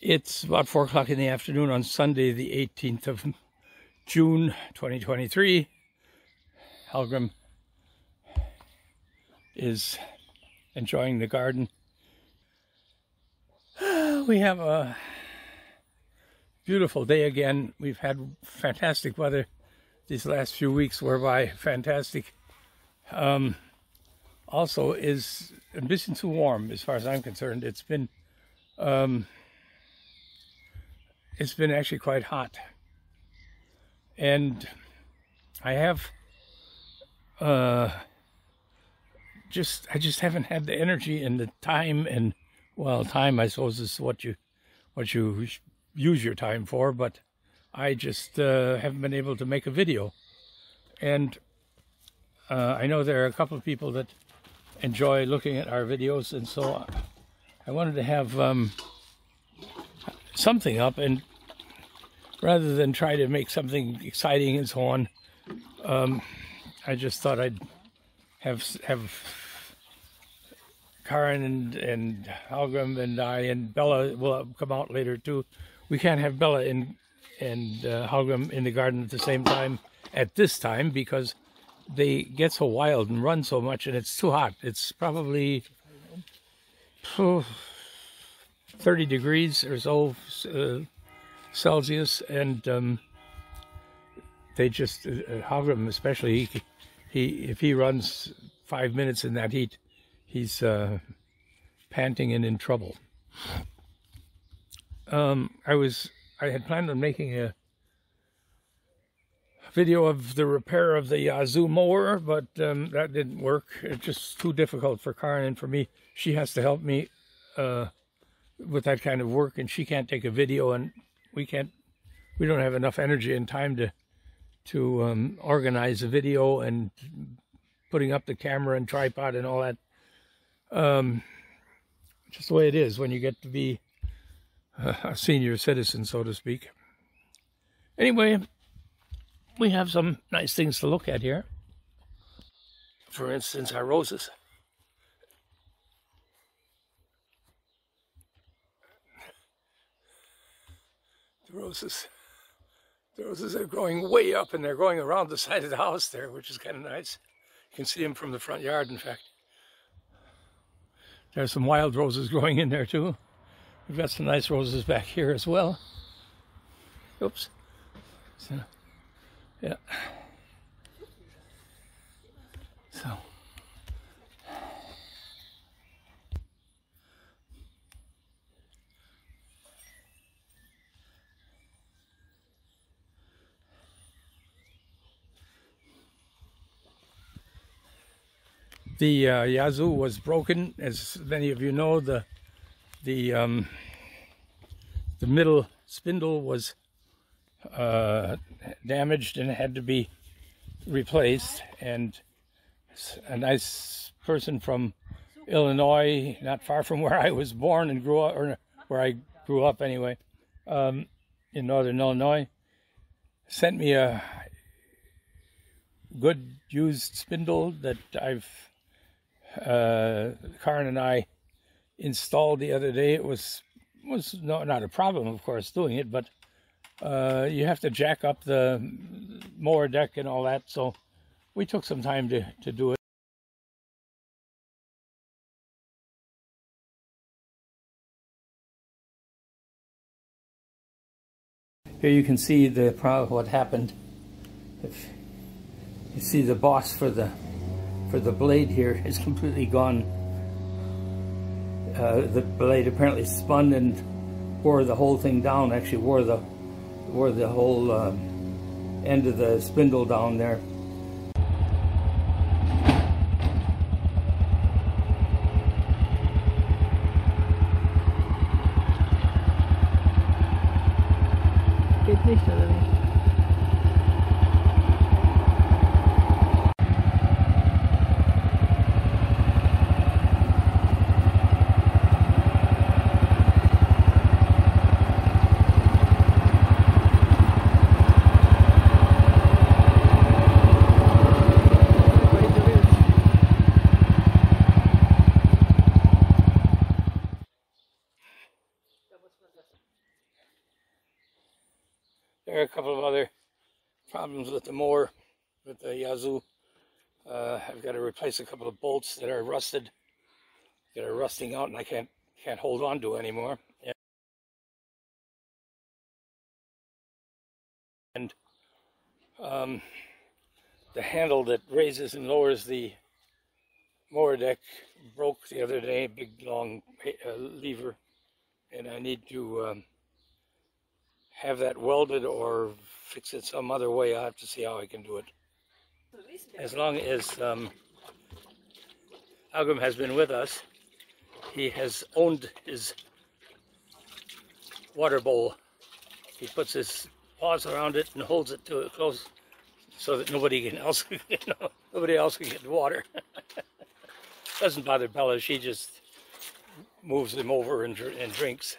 It's about 4 o'clock in the afternoon on Sunday, the 18th of June, 2023. Halgrim is enjoying the garden. We have a beautiful day again. We've had fantastic weather these last few weeks, whereby fantastic also is a bit too warm as far as I'm concerned. It's been actually quite hot, and I have I just haven't had the energy and the time, and well, time I suppose is what you use your time for, but I just haven't been able to make a video. And I know there are a couple of people that enjoy looking at our videos, and so I wanted to have something up, and rather than try to make something exciting and so on, I just thought I'd have Karen and Halgrim and I, and Bella will come out later too. We can't have Bella and Halgrim in the garden at the same time at this time because they get so wild and run so much, and it's too hot. It's probably 30 degrees or so Celsius, and they just Halgrim especially, if he runs 5 minutes in that heat, he's panting and in trouble. I had planned on making a video of the repair of the Yazoo mower, but that didn't work. It's just too difficult for Karen and for me. She has to help me with that kind of work, and she can't take a video, and we don't have enough energy and time to organize a video and putting up the camera and tripod and all that. Just the way it is when you get to be a senior citizen, so to speak. Anyway, we have some nice things to look at here. For instance, our roses. The roses are growing way up, and they're going around the side of the house there, which is kind of nice. You can see them from the front yard, in fact. There's some wild roses growing in there too. We've got some nice roses back here as well. Oops. So, yeah. So. The Yazoo was broken, as many of you know. The middle spindle was damaged and had to be replaced. And a nice person from Illinois, not far from where I was born and grew up, or where I grew up anyway, in northern Illinois, sent me a good used spindle that Karen and I installed the other day. It was not a problem, of course, doing it, but you have to jack up the mower deck and all that, so we took some time to do it. Here you can see what happened. If you see, the boss for the blade here is completely gone. The blade apparently spun and wore the whole thing down. Actually wore the whole end of the spindle down there. Geht nicht, oder nicht? There are a couple of other problems with the mower, with the Yazoo. I've got to replace a couple of bolts that are rusted, that are rusting out, and I can't hold on to anymore. And the handle that raises and lowers the mower deck broke the other day, big long lever, and I need to have that welded or fix it some other way. I'll have to see how I can do it. As long as Algum has been with us, he has owned his water bowl. He puts his paws around it and holds it to it close so that nobody else can get the water. Doesn't bother Bella. She just moves him over and drinks.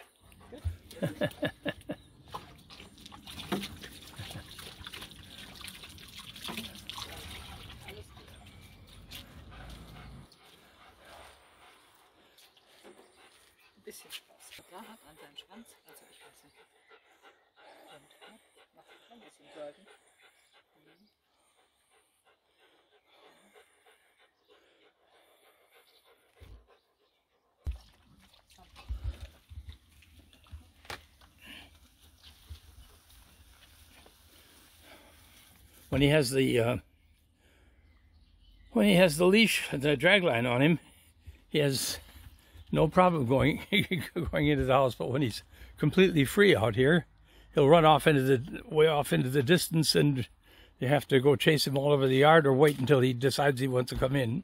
Bisschen Spaß. Da hat an seinen Schwanz, also ich weiß nicht. Und macht sich ein bisschen Sorgen. When he has the leash, the drag line on him, he has no problem going into the house. But when he's completely free out here, he'll run off way off into the distance, and you have to go chase him all over the yard or wait until he decides he wants to come in.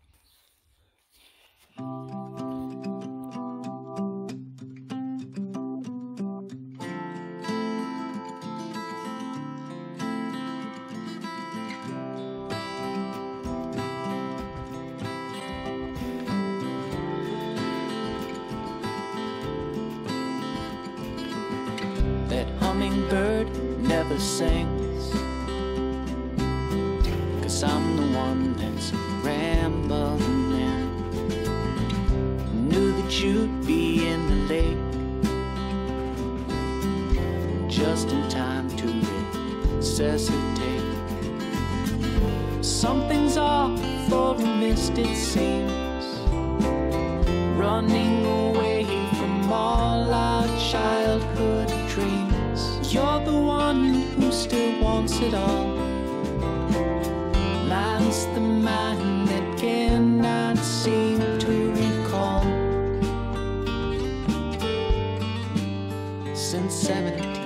That hummingbird never sings, 'cause I'm the one that's rambling there. Knew that you'd be in the lake just in time to resuscitate. Something's off for a mist, it seems, running away from all our childhood dreams. You're the one who still wants it all. Mine's the mind that cannot seem to recall. Since 17